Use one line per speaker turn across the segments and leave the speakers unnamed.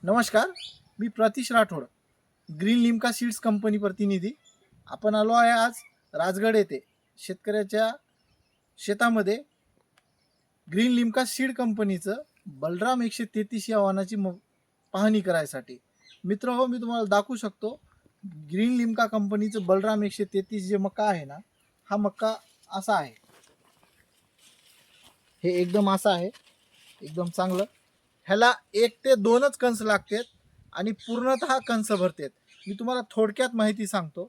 नमस्कार, मी Pratish Rathod, green Limca seeds company प्रतिनिधी. आपण आलो आहे आज राजगड येथे शेतकऱ्याच्या शेतामध्ये ग्रीन लिम्का सीड कंपनीचं बलराम 133 या वाहनाची पाहणी करायसाठी. मित्र हो, मी तुम्हाला दाखवू शकतो ग्रीन लिम्का कंपनीचं बलराम 133 जे मका आहे ना, हा मका असा आहे. हे एकदम असा आहे, एकदम चांगलं. ह्याला 1 ते 2च कंस लागतात आणि पूर्णतः कंस भरतात. मी तुम्हाला थोडक्यात माहिती सांगतो.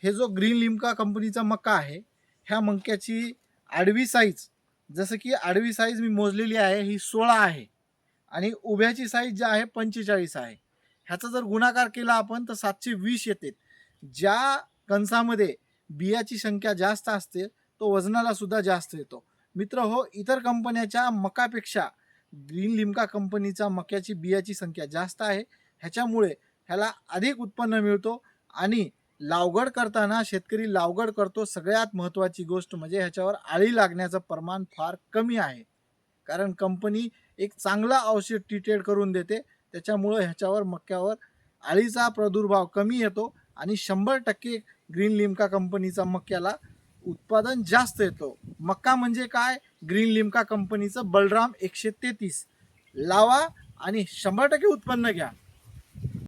हे जो ग्रीन लिम्का कंपनीचा मका आहे, ह्या मक्याची आडवी साईज, जसं की आडवी साईज मी मोजलेली आहे, ही 16 आहे आणि उभ्याची साईज जी आहे 45 आहे. ह्याचा जर गुणाकार केला आपण तर 720 येते. ज्या कंसामध्ये बियाची संख्या जास्त असते तो वजनाला सुद्धा जास्त येतो. मित्र हो, इतर कंपन्याच्या मकापेक्षा ग्रीन लिम्का कंपनीचा मक्याची बियाची संख्या जास्त आहे. ह्याच्यामुळे ह्याला अधिक उत्पन्न मिळतो आणि लावगड करताना शेतकरी लावगड करतो. सगळ्यात महत्त्वाची गोष्ट म्हणजे ह्याच्यावर आळी लागण्याचं प्रमाण फार कमी आहे, कारण कंपनी एक चांगला औषध ट्रीटेड करून देते. त्याच्यामुळे ह्याच्यावर मक्यावर आळीचा प्रादुर्भाव कमी येतो आणि 100% ग्रीन लिम्का कंपनीचा मक्याला उत्पादन जास्त येतो. मक्का म्हणजे काय? ग्रीन लिम्का कंपनीचं बलराम 133 लावा आणि 100% उत्पन्न घ्या.